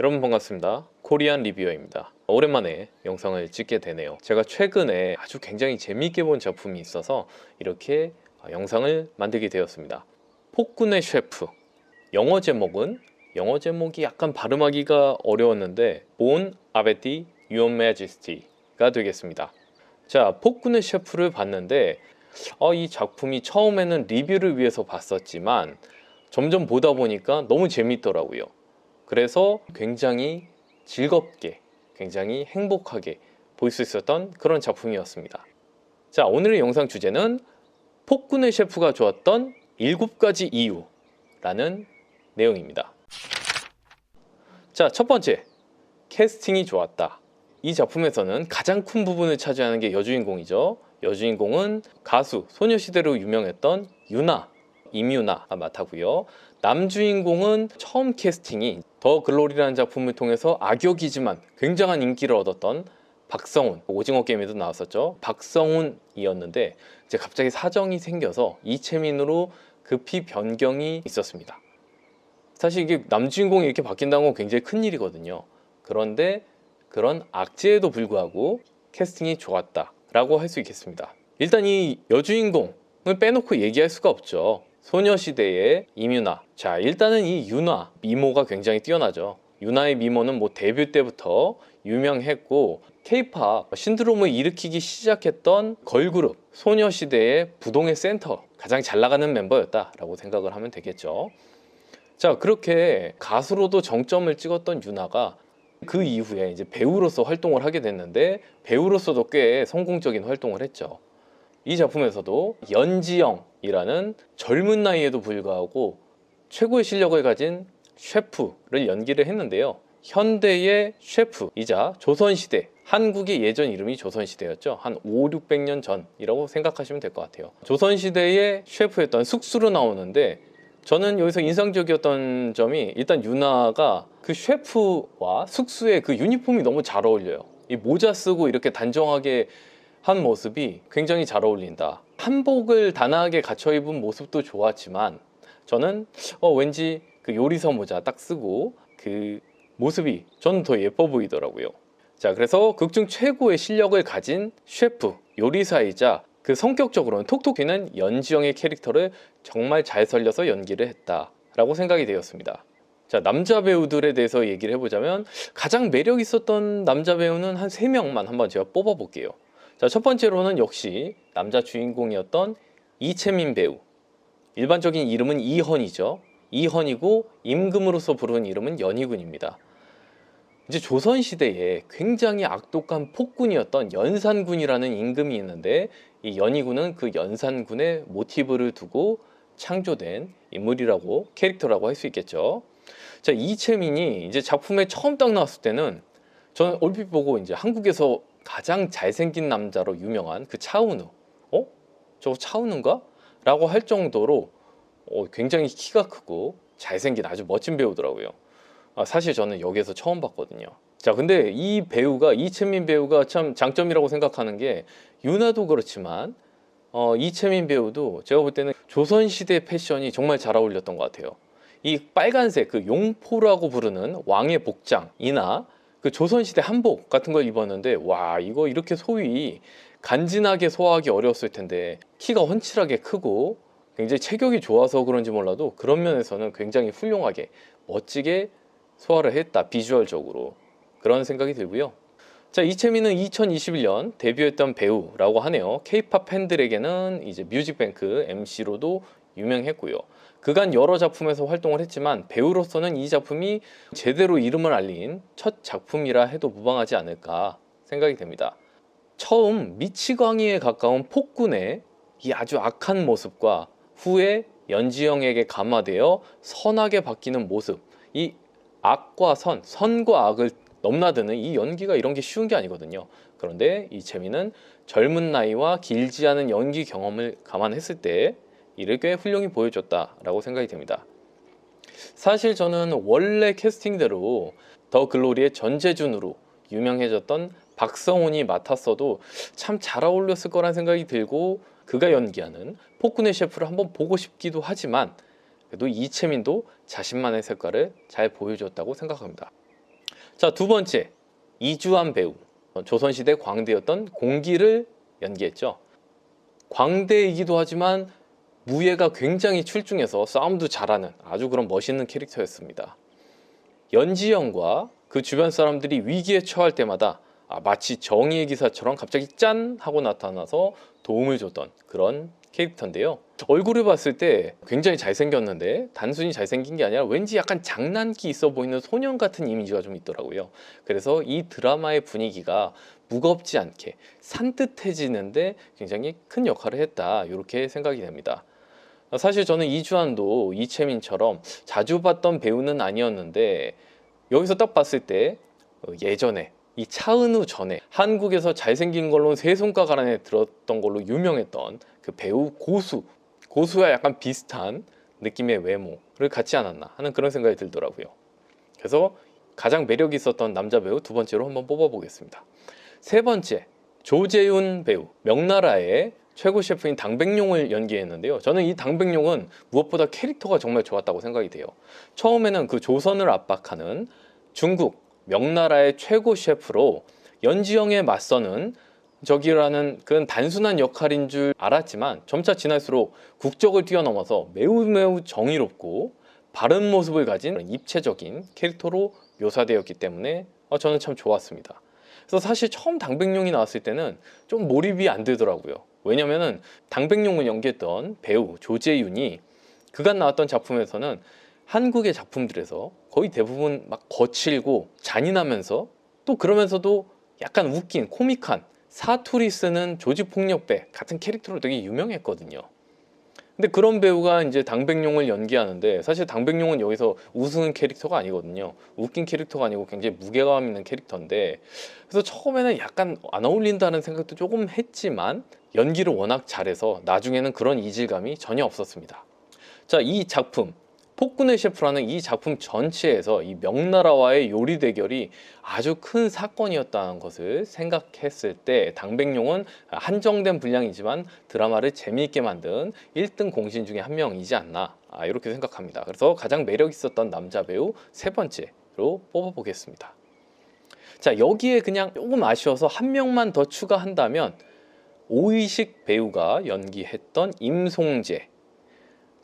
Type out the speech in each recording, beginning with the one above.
여러분 반갑습니다. 코리안 리뷰어입니다. 오랜만에 영상을 찍게 되네요. 제가 최근에 아주 굉장히 재미있게 본 작품이 있어서 이렇게 영상을 만들게 되었습니다. 폭군의 셰프. 영어 제목이 약간 발음하기가 어려웠는데 Bon Appetit, Your Majesty가 되겠습니다. 자, 폭군의 셰프를 봤는데 이 작품이 처음에는 리뷰를 위해서 봤었지만 점점 보다 보니까 너무 재밌더라고요. 그래서 굉장히 즐겁게, 굉장히 행복하게 볼 수 있었던 그런 작품이었습니다. 자, 오늘의 영상 주제는 폭군의 셰프가 좋았던 7가지 이유라는 내용입니다. 자, 첫 번째, 캐스팅이 좋았다. 이 작품에서는 가장 큰 부분을 차지하는 게 여주인공이죠. 여주인공은 가수, 소녀시대로 유명했던 임유나가 맡았고요. 남주인공은 처음 캐스팅이 더 글로리라는 작품을 통해서 악역이지만 굉장한 인기를 얻었던 박성훈, 오징어 게임에도 나왔었죠. 박성훈이었는데 이제 갑자기 사정이 생겨서 이채민으로 급히 변경이 있었습니다. 사실 이게 남주인공이 이렇게 바뀐다는 건 굉장히 큰 일이거든요. 그런데 그런 악재에도 불구하고 캐스팅이 좋았다라고 할 수 있겠습니다. 일단 이 여주인공을 빼놓고 얘기할 수가 없죠. 소녀시대의 임유나. 자, 일단은 이 유나 미모가 굉장히 뛰어나죠. 유나의 미모는 뭐 데뷔 때부터 유명했고 K-팝 신드롬을 일으키기 시작했던 걸그룹 소녀시대의 부동의 센터, 가장 잘 나가는 멤버였다라고 생각을 하면 되겠죠. 자, 그렇게 가수로도 정점을 찍었던 유나가 그 이후에 이제 배우로서 활동을 하게 됐는데 배우로서도 꽤 성공적인 활동을 했죠. 이 작품에서도 연지영이라는 젊은 나이에도 불구하고 최고의 실력을 가진 셰프를 연기를 했는데요. 현대의 셰프이자 조선시대, 한국의 예전 이름이 조선시대였죠. 한 500~600년 전이라고 생각하시면 될 것 같아요. 조선시대의 셰프였던 숙수로 나오는데 저는 여기서 인상적이었던 점이 일단 유나가 그 셰프와 숙수의 그 유니폼이 너무 잘 어울려요. 이 모자 쓰고 이렇게 단정하게 한 모습이 굉장히 잘 어울린다. 한복을 단아하게 갖춰 입은 모습도 좋았지만 저는 왠지 그 요리사 모자 딱 쓰고 그 모습이 저는 더 예뻐 보이더라고요. 자, 그래서 극중 최고의 실력을 가진 셰프, 요리사이자 그 성격적으로는 톡톡 튀는 연지영의 캐릭터를 정말 잘 살려서 연기를 했다라고 생각이 되었습니다. 자, 남자 배우들에 대해서 얘기를 해보자면 가장 매력 있었던 남자 배우는 한 3명만 한번 제가 뽑아볼게요. 자, 첫 번째로는 역시 남자 주인공이었던 이채민 배우. 일반적인 이름은 이헌이죠. 이헌이고 임금으로서 부르는 이름은 연희군입니다. 이제 조선시대에 굉장히 악독한 폭군이었던 연산군이라는 임금이 있는데 이 연희군은 그 연산군의 모티브를 두고 창조된 인물이라고, 캐릭터라고 할 수 있겠죠. 자, 이채민이 이제 작품에 처음 딱 나왔을 때는 저는 얼핏 보고 이제 한국에서 가장 잘생긴 남자로 유명한 그 차은우, 저거 차은우인가? 라고 할 정도로 굉장히 키가 크고 잘생긴 아주 멋진 배우더라고요. 사실 저는 여기에서 처음 봤거든요. 자, 근데 이 배우가, 이채민 배우가 참 장점이라고 생각하는 게 유나도 그렇지만 이채민 배우도 제가 볼 때는 조선시대 패션이 정말 잘 어울렸던 것 같아요. 이 빨간색 그 용포라고 부르는 왕의 복장이나 그 조선시대 한복 같은 걸 입었는데 와, 이거 이렇게 소위 간지나게 소화하기 어려웠을 텐데 키가 훤칠하게 크고 굉장히 체격이 좋아서 그런지 몰라도 그런 면에서는 굉장히 훌륭하게 멋지게 소화를 했다, 비주얼적으로. 그런 생각이 들고요. 자, 이채민은 2021년 데뷔했던 배우라고 하네요. K-팝 팬들에게는 이제 뮤직뱅크 MC로도 유명했고요. 그간 여러 작품에서 활동을 했지만 배우로서는 이 작품이 제대로 이름을 알린 첫 작품이라 해도 무방하지 않을까 생각이 됩니다. 처음 미치광이에 가까운 폭군의 이 아주 악한 모습과 후에 연지영에게 감화되어 선하게 바뀌는 모습, 이 악과 선과 악을 넘나드는 이 연기가 이런 게 쉬운 게 아니거든요. 그런데 이채민은 젊은 나이와 길지 않은 연기 경험을 감안했을 때 이를 꽤 훌륭히 보여줬다라고 생각이 됩니다. 사실 저는 원래 캐스팅대로 더 글로리의 전재준으로 유명해졌던 박성훈이 맡았어도 참 잘 어울렸을 거란 생각이 들고 그가 연기하는 폭군의 셰프를 한번 보고 싶기도 하지만 그래도 이채민도 자신만의 색깔을 잘 보여줬다고 생각합니다. 자, 두 번째, 이주환 배우. 조선시대 광대였던 공기를 연기했죠. 광대이기도 하지만 무예가 굉장히 출중해서 싸움도 잘하는 아주 그런 멋있는 캐릭터였습니다. 연지영과 그 주변 사람들이 위기에 처할 때마다 마치 정의의 기사처럼 갑자기 짠 하고 나타나서 도움을 줬던 그런 캐릭터인데요. 얼굴을 봤을 때 굉장히 잘생겼는데 단순히 잘생긴 게 아니라 왠지 약간 장난기 있어 보이는 소년 같은 이미지가 좀 있더라고요. 그래서 이 드라마의 분위기가 무겁지 않게 산뜻해지는데 굉장히 큰 역할을 했다, 이렇게 생각이 됩니다. 사실 저는 이주환도 이채민처럼 자주 봤던 배우는 아니었는데 여기서 딱 봤을 때 예전에 이 차은우 전에 한국에서 잘생긴 걸로 세 손가락 안에 들었던 걸로 유명했던 그 배우 고수와 약간 비슷한 느낌의 외모를 갖지 않았나 하는 그런 생각이 들더라고요. 그래서 가장 매력 있었던 남자 배우 두 번째로 한번 뽑아보겠습니다. 세 번째, 조재훈 배우. 명나라의 최고 셰프인 당백룡을 연기했는데요. 저는 이 당백룡은 무엇보다 캐릭터가 정말 좋았다고 생각이 돼요. 처음에는 그 조선을 압박하는 중국 명나라의 최고 셰프로 연지영에 맞서는 적이라는 그런 단순한 역할인 줄 알았지만 점차 지날수록 국적을 뛰어넘어서 매우 정의롭고 바른 모습을 가진 입체적인 캐릭터로 묘사되었기 때문에 저는 참 좋았습니다. 그래서 사실 처음 당백룡이 나왔을 때는 좀 몰입이 안 되더라고요. 왜냐면은 당백룡을 연기했던 배우 조재윤이 그간 나왔던 작품에서는 한국의 작품들에서 거의 대부분 막 거칠고 잔인하면서 또 그러면서도 약간 웃긴 코믹한 사투리 쓰는 조직폭력배 같은 캐릭터로 되게 유명했거든요. 근데 그런 배우가 이제 당백룡을 연기하는데 사실 당백룡은 여기서 웃은 캐릭터가 아니거든요. 웃긴 캐릭터가 아니고 굉장히 무게감 있는 캐릭터인데 그래서 처음에는 약간 안 어울린다는 생각도 조금 했지만 연기를 워낙 잘해서 나중에는 그런 이질감이 전혀 없었습니다. 자, 이 작품 폭군의 셰프라는 이 작품 전체에서 이 명나라와의 요리 대결이 아주 큰 사건이었다는 것을 생각했을 때 당백룡은 한정된 분량이지만 드라마를 재미있게 만든 1등 공신 중에 한 명이지 않나, 이렇게 생각합니다. 그래서 가장 매력 있었던 남자 배우 세 번째로 뽑아보겠습니다. 자, 여기에 그냥 조금 아쉬워서 한 명만 더 추가한다면 오이식 배우가 연기했던 임송재.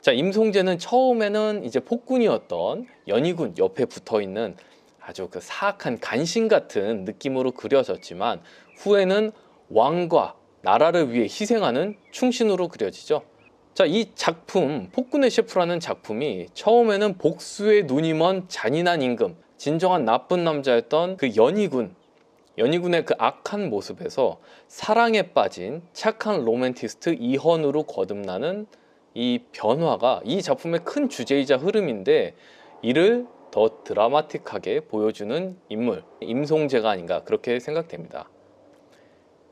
자, 임송재는 처음에는 이제 폭군이었던 연희군 옆에 붙어있는 아주 그 사악한 간신 같은 느낌으로 그려졌지만 후에는 왕과 나라를 위해 희생하는 충신으로 그려지죠. 자, 이 작품 폭군의 셰프라는 작품이 처음에는 복수의 눈이 먼 잔인한 임금, 진정한 나쁜 남자였던 그 연희군의 그 악한 모습에서 사랑에 빠진 착한 로맨티스트 이헌우로 거듭나는 이 변화가 이 작품의 큰 주제이자 흐름인데 이를 더 드라마틱하게 보여주는 인물, 임송재가 아닌가 그렇게 생각됩니다.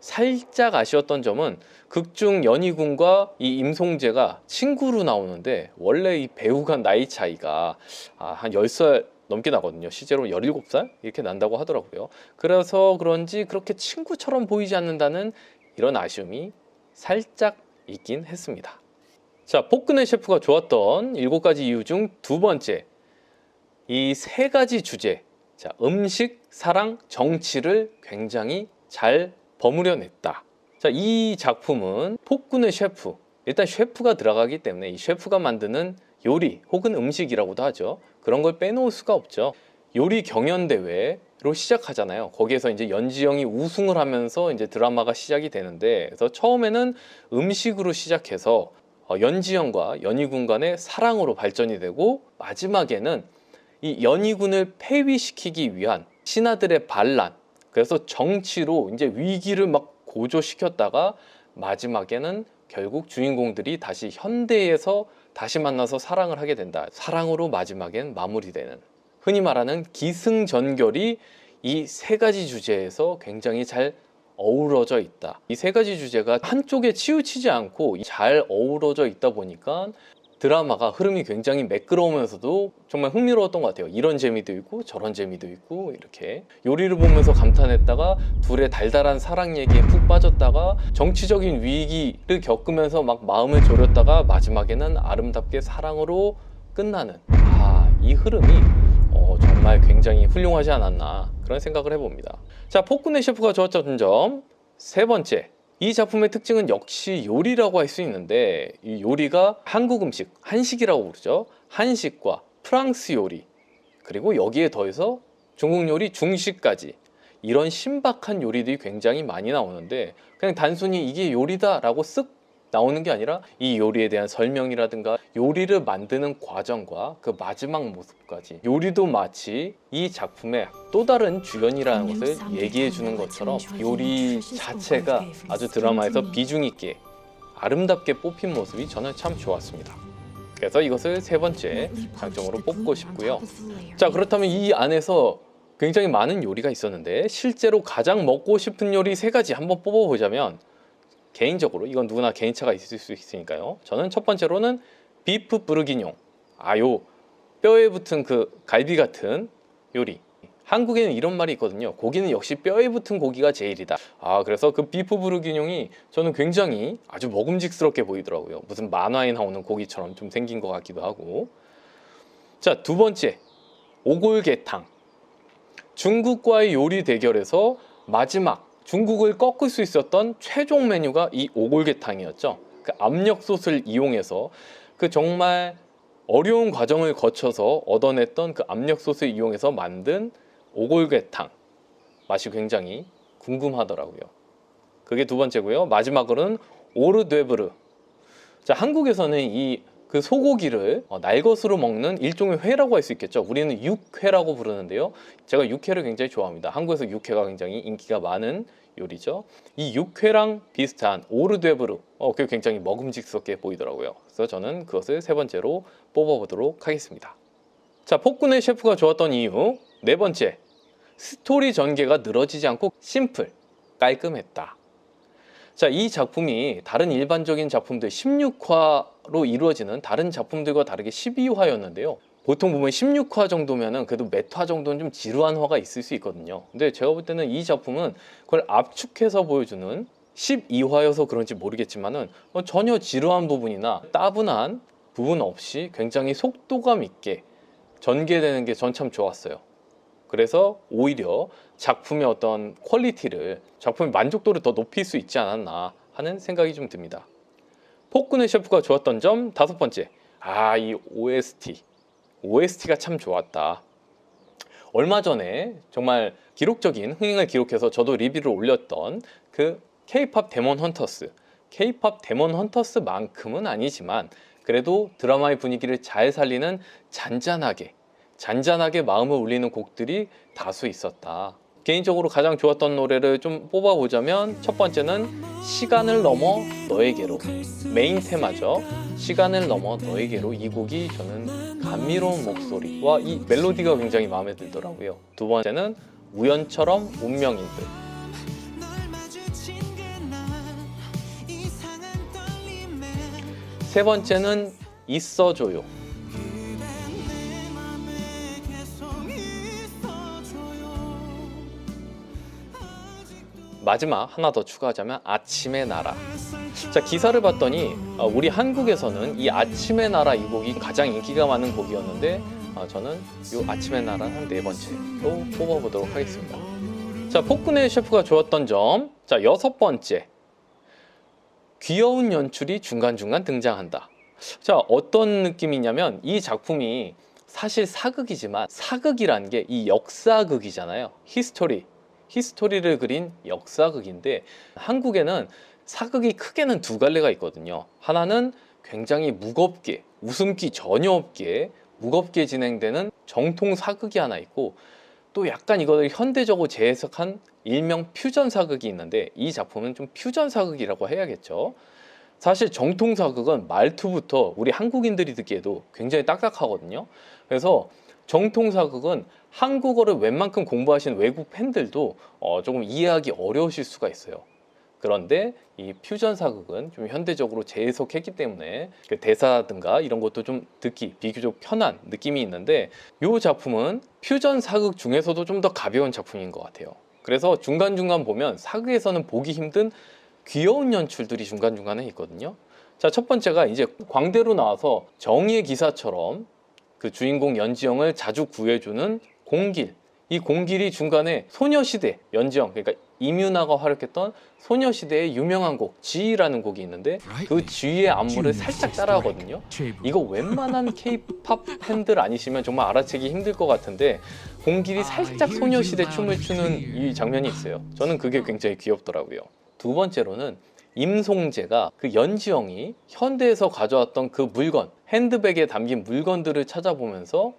살짝 아쉬웠던 점은 극중 연희군과 이 임송재가 친구로 나오는데 원래 이 배우가 나이 차이가 한 10살 넘게 나거든요. 실제로 17살 이렇게 난다고 하더라고요. 그래서 그런지 그렇게 친구처럼 보이지 않는다는 이런 아쉬움이 살짝 있긴 했습니다. 자, 폭군의 셰프가 좋았던 7가지 이유 중 두 번째, 이 세 가지 주제, 자, 음식, 사랑, 정치를 굉장히 잘 버무려냈다. 자, 이 작품은 폭군의 셰프, 일단 셰프가 들어가기 때문에 이 셰프가 만드는 요리 혹은 음식이라고도 하죠. 그런 걸 빼놓을 수가 없죠. 요리 경연대회로 시작하잖아요. 거기에서 이제 연지영이 우승을 하면서 이제 드라마가 시작이 되는데, 그래서 처음에는 음식으로 시작해서 연지영과 연희군 간의 사랑으로 발전이 되고 마지막에는 이 연희군을 폐위시키기 위한 신하들의 반란, 그래서 정치로 이제 위기를 막 고조시켰다가 마지막에는 결국 주인공들이 다시 현대에서 다시 만나서 사랑을 하게 된다. 사랑으로 마지막엔 마무리되는, 흔히 말하는 기승전결이 이 세 가지 주제에서 굉장히 잘 어우러져 있다. 이 세 가지 주제가 한쪽에 치우치지 않고 잘 어우러져 있다 보니까 드라마가 흐름이 굉장히 매끄러우면서도 정말 흥미로웠던 것 같아요. 이런 재미도 있고 저런 재미도 있고, 이렇게 요리를 보면서 감탄했다가 둘의 달달한 사랑 얘기에 푹 빠졌다가 정치적인 위기를 겪으면서 막 마음을 졸였다가 마지막에는 아름답게 사랑으로 끝나는, 이 흐름이 정말 정말 굉장히 훌륭하지 않았나 그런 생각을 해봅니다. 자, 폭군의 셰프가 좋았던 점 세 번째, 이 작품의 특징은 역시 요리라고 할 수 있는데 이 요리가 한국 음식, 한식이라고 부르죠. 한식과 프랑스 요리, 그리고 여기에 더해서 중국 요리, 중식까지 이런 신박한 요리들이 굉장히 많이 나오는데 그냥 단순히 이게 요리다라고 쓱 나오는 게 아니라 이 요리에 대한 설명이라든가 요리를 만드는 과정과 그 마지막 모습까지, 요리도 마치 이 작품의 또 다른 주연이라는 것을 얘기해 주는 것처럼 요리 자체가 아주 드라마에서 비중 있게 아름답게 뽑힌 모습이 저는 참 좋았습니다. 그래서 이것을 세 번째 장점으로 뽑고 싶고요. 자, 그렇다면 이 안에서 굉장히 많은 요리가 있었는데 실제로 가장 먹고 싶은 요리 세 가지 한번 뽑아보자면, 개인적으로 이건 누구나 개인차가 있을 수 있으니까요. 저는 첫 번째로는 비프 부르기뇽, 요 뼈에 붙은 그 갈비 같은 요리. 한국에는 이런 말이 있거든요. 고기는 역시 뼈에 붙은 고기가 제일이다. 그래서 그 비프 부르기뇽이 저는 굉장히 아주 먹음직스럽게 보이더라고요. 무슨 만화에 나오는 고기처럼 좀 생긴 것 같기도 하고. 자, 두 번째, 오골계탕. 중국과의 요리 대결에서 마지막 중국을 꺾을 수 있었던 최종 메뉴가 이 오골계탕이었죠. 그 압력솥을 이용해서 그 정말 어려운 과정을 거쳐서 얻어냈던 그 압력솥을 이용해서 만든 오골계탕, 맛이 굉장히 궁금하더라고요. 그게 두 번째고요. 마지막으로는 오르드베르. 자, 한국에서는 이 그 소고기를 날것으로 먹는 일종의 회라고 할 수 있겠죠. 우리는 육회라고 부르는데요. 제가 육회를 굉장히 좋아합니다. 한국에서 육회가 굉장히 인기가 많은 요리죠. 이 육회랑 비슷한 오르드베르, 그게 굉장히 먹음직스럽게 보이더라고요. 그래서 저는 그것을 세 번째로 뽑아보도록 하겠습니다. 자, 폭군의 셰프가 좋았던 이유 네 번째, 스토리 전개가 늘어지지 않고 심플, 깔끔했다. 자, 이 작품이 다른 일반적인 작품들 16화로 이루어지는 다른 작품들과 다르게 12화였는데요. 보통 보면 16화 정도면은 그래도 몇 화 정도는 좀 지루한 화가 있을 수 있거든요. 근데 제가 볼 때는 이 작품은 그걸 압축해서 보여주는 12화여서 그런지 모르겠지만은 전혀 지루한 부분이나 따분한 부분 없이 굉장히 속도감 있게 전개되는 게 전 참 좋았어요. 그래서 오히려 작품의 어떤 퀄리티를, 작품의 만족도를 더 높일 수 있지 않았나 하는 생각이 좀 듭니다. 폭군의 셰프가 좋았던 점 다섯 번째, 이 OST가 참 좋았다. 얼마 전에 정말 기록적인 흥행을 기록해서 저도 리뷰를 올렸던 그 K-팝 데몬 헌터스, K-팝 데몬 헌터스만큼은 아니지만 그래도 드라마의 분위기를 잘 살리는 잔잔하게 마음을 울리는 곡들이 다수 있었다. 개인적으로 가장 좋았던 노래를 좀 뽑아보자면 첫 번째는 시간을 넘어 너에게로, 메인 테마죠. 시간을 넘어 너에게로, 이 곡이 저는 감미로운 목소리와 이 멜로디가 굉장히 마음에 들더라고요. 두 번째는 우연처럼 운명인들. 세 번째는 있어줘요. 마지막 하나 더 추가하자면 아침의 나라. 자, 기사를 봤더니 우리 한국에서는 이 아침의 나라 이 곡이 가장 인기가 많은 곡이었는데 저는 이 아침의 나라 한 네 번째로 뽑아보도록 하겠습니다. 자, 폭군의 셰프가 좋았던 점, 자, 여섯 번째, 귀여운 연출이 중간중간 등장한다. 자, 어떤 느낌이냐면 이 작품이 사실 사극이지만 사극이란 게 이 역사극이잖아요. 히스토리를 그린 역사극인데 한국에는 사극이 크게는 두 갈래가 있거든요. 하나는 굉장히 무겁게, 웃음기 전혀 없게 무겁게 진행되는 정통 사극이 하나 있고, 또 약간 이거를 현대적으로 재해석한 일명 퓨전 사극이 있는데 이 작품은 좀 퓨전 사극이라고 해야겠죠. 사실 정통 사극은 말투부터 우리 한국인들이 듣기에도 굉장히 딱딱하거든요. 그래서 정통 사극은 한국어를 웬만큼 공부하신 외국 팬들도 조금 이해하기 어려우실 수가 있어요. 그런데 이 퓨전 사극은 좀 현대적으로 재해석했기 때문에 그 대사든가 이런 것도 좀 듣기 비교적 편한 느낌이 있는데 이 작품은 퓨전 사극 중에서도 좀 더 가벼운 작품인 것 같아요. 그래서 중간중간 보면 사극에서는 보기 힘든 귀여운 연출들이 중간중간에 있거든요. 자, 첫 번째가 이제 광대로 나와서 정의의 기사처럼 그 주인공 연지영을 자주 구해주는 공길. 이 공길이 중간에 소녀시대 연지영, 그러니까 임윤아가 활약했던 소녀시대의 유명한 곡 G라는 곡이 있는데 그 G의 안무를 살짝 따라하거든요. 이거 웬만한 K-팝 팬들 아니시면 정말 알아채기 힘들 것 같은데 공길이 살짝 소녀시대 춤을 추는 이 장면이 있어요. 저는 그게 굉장히 귀엽더라고요. 두 번째로는 임송재가 그 연지영이 현대에서 가져왔던 그 물건, 핸드백에 담긴 물건들을 찾아보면서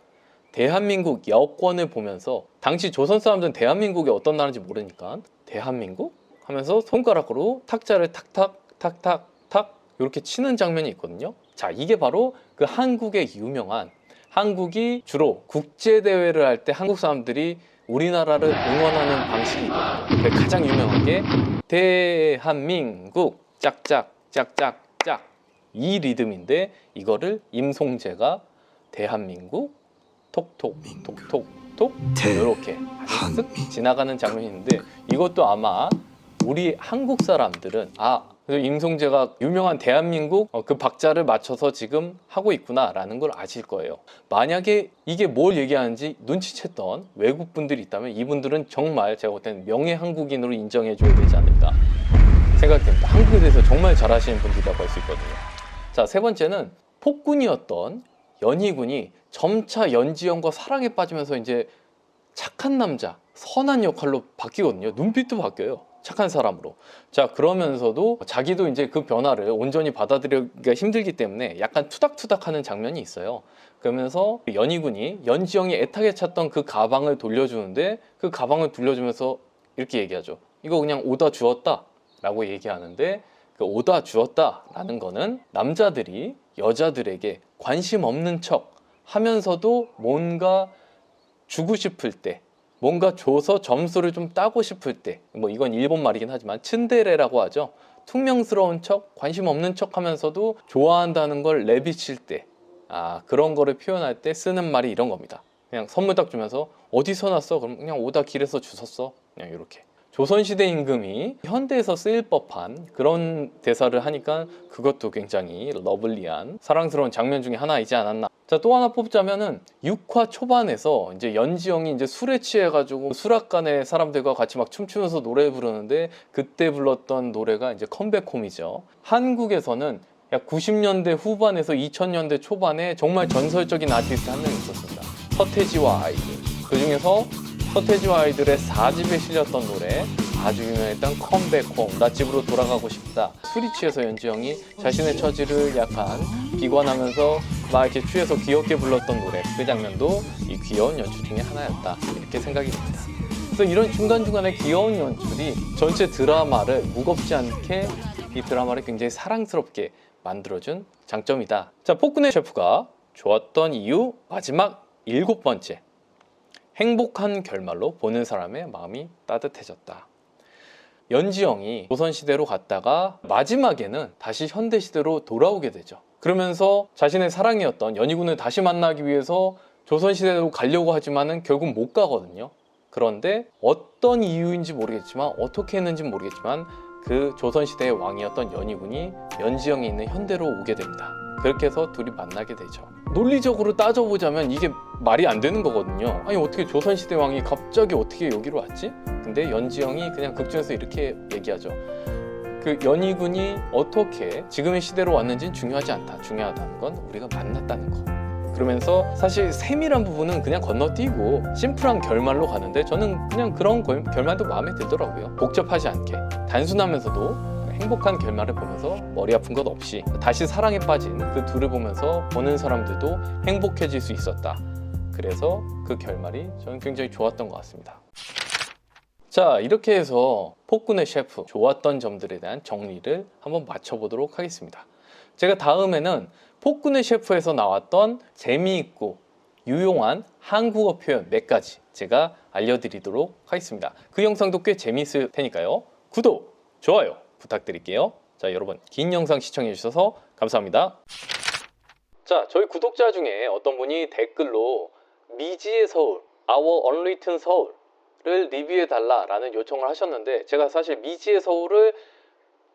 대한민국 여권을 보면서, 당시 조선 사람들은 대한민국이 어떤 나라인지 모르니까 대한민국? 하면서 손가락으로 탁자를 탁탁탁탁탁 이렇게 치는 장면이 있거든요. 자, 이게 바로 그 한국의 유명한, 한국이 주로 국제대회를 할 때 한국 사람들이 우리나라를 응원하는 방식이거든요. 가장 유명한 게 대한민국 짝짝 짝짝짝 이 리듬인데, 이거를 임송재가 대한민국 톡톡 톡톡 톡 이렇게 아주 쓱 지나가는 장면이 있는데, 이것도 아마 우리 한국 사람들은 임송재가 유명한 대한민국 그 박자를 맞춰서 지금 하고 있구나 라는 걸 아실 거예요. 만약에 이게 뭘 얘기하는지 눈치챘던 외국 분들이 있다면 이분들은 정말 제가 볼 때는 명예 한국인으로 인정해 줘야 되지 않을까 생각됩니다. 한국에 대해서 정말 잘하시는 분들이라고 할 수 있거든요. 자, 세 번째는 폭군이었던 연희군이 점차 연지영과 사랑에 빠지면서 이제 착한 남자, 선한 역할로 바뀌거든요. 눈빛도 바뀌어요. 착한 사람으로. 자, 그러면서도 자기도 이제 그 변화를 온전히 받아들이기가 힘들기 때문에 약간 투닥투닥하는 장면이 있어요. 그러면서 연희군이 연지영이 애타게 찾던 그 가방을 돌려주는데, 그 가방을 돌려주면서 이렇게 얘기하죠. 이거 그냥 오다 주었다 라고 얘기하는데, 그 오다 주었다 라는 거는 남자들이 여자들에게 관심 없는 척 하면서도 뭔가 주고 싶을 때, 뭔가 줘서 점수를 좀 따고 싶을 때, 뭐 이건 일본 말이긴 하지만 츤데레라고 하죠. 퉁명스러운 척, 관심 없는 척 하면서도 좋아한다는 걸 내비칠 때, 그런 거를 표현할 때 쓰는 말이 이런 겁니다. 그냥 선물 딱 주면서 어디서 났어? 그럼 그냥 오다 길에서 주웠어. 그냥 이렇게. 조선시대 임금이 현대에서 쓰일 법한 그런 대사를 하니까 그것도 굉장히 러블리한 사랑스러운 장면 중에 하나이지 않았나. 자, 또 하나 뽑자면은 6화 초반에서 이제 연지영이 이제 술에 취해가지고 수락관의 사람들과 같이 막 춤추면서 노래 부르는데, 그때 불렀던 노래가 이제 컴백홈이죠. 한국에서는 약 90년대 후반에서 2000년대 초반에 정말 전설적인 아티스트 한 명 있었습니다. 서태지와 아이들. 그 중에서 서태지와 아이들의 4집에 실렸던 노래, 아주 유명했던 컴백홈, 나 집으로 돌아가고 싶다. 술이 취해서 연지영이 자신의 처지를 약간 비관하면서 막 이렇게 취해서 귀엽게 불렀던 노래, 그 장면도 이 귀여운 연출 중에 하나였다, 이렇게 생각이 듭니다. 그래서 이런 중간중간에 귀여운 연출이 전체 드라마를 무겁지 않게, 이 드라마를 굉장히 사랑스럽게 만들어준 장점이다. 자, 폭군의 셰프가 좋았던 이유 마지막 7번째, 행복한 결말로 보는 사람의 마음이 따뜻해졌다. 연지영이 조선시대로 갔다가 마지막에는 다시 현대시대로 돌아오게 되죠. 그러면서 자신의 사랑이었던 연희군을 다시 만나기 위해서 조선시대로 가려고 하지만은 결국 못 가거든요. 그런데 어떤 이유인지 모르겠지만, 어떻게 했는지 모르겠지만 그 조선시대의 왕이었던 연희군이 연지영이 있는 현대로 오게 됩니다. 그렇게 해서 둘이 만나게 되죠. 논리적으로 따져보자면 이게 말이 안 되는 거거든요. 아니, 어떻게 조선시대 왕이 갑자기 어떻게 여기로 왔지? 근데 연지영이 그냥 극중에서 이렇게 얘기하죠. 그 연희군이 어떻게 지금의 시대로 왔는지는 중요하지 않다. 중요하다는 건 우리가 만났다는 거. 그러면서 사실 세밀한 부분은 그냥 건너뛰고 심플한 결말로 가는데, 저는 그냥 그런 결말도 마음에 들더라고요. 복잡하지 않게 단순하면서도 행복한 결말을 보면서 머리 아픈 것 없이 다시 사랑에 빠진 그 둘을 보면서 보는 사람들도 행복해질 수 있었다. 그래서 그 결말이 저는 굉장히 좋았던 것 같습니다. 자, 이렇게 해서 폭군의 셰프 좋았던 점들에 대한 정리를 한번 맞춰보도록 하겠습니다. 제가 다음에는 폭군의 셰프에서 나왔던 재미있고 유용한 한국어 표현 몇 가지 제가 알려드리도록 하겠습니다. 그 영상도 꽤 재미있을 테니까요. 구독, 좋아요 부탁드릴게요. 자, 여러분 긴 영상 시청해 주셔서 감사합니다. 자, 저희 구독자 중에 어떤 분이 댓글로 미지의 서울, Our Unwritten 서울을 리뷰해 달라라는 요청을 하셨는데, 제가 사실 미지의 서울을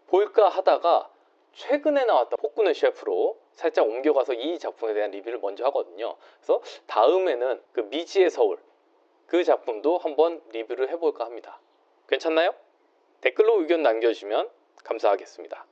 볼까 하다가 최근에 나왔던 폭군의 셰프로 살짝 옮겨가서 이 작품에 대한 리뷰를 먼저 하거든요. 그래서 다음에는 그 미지의 서울, 그 작품도 한번 리뷰를 해볼까 합니다. 괜찮나요? 댓글로 의견 남겨주시면 감사하겠습니다.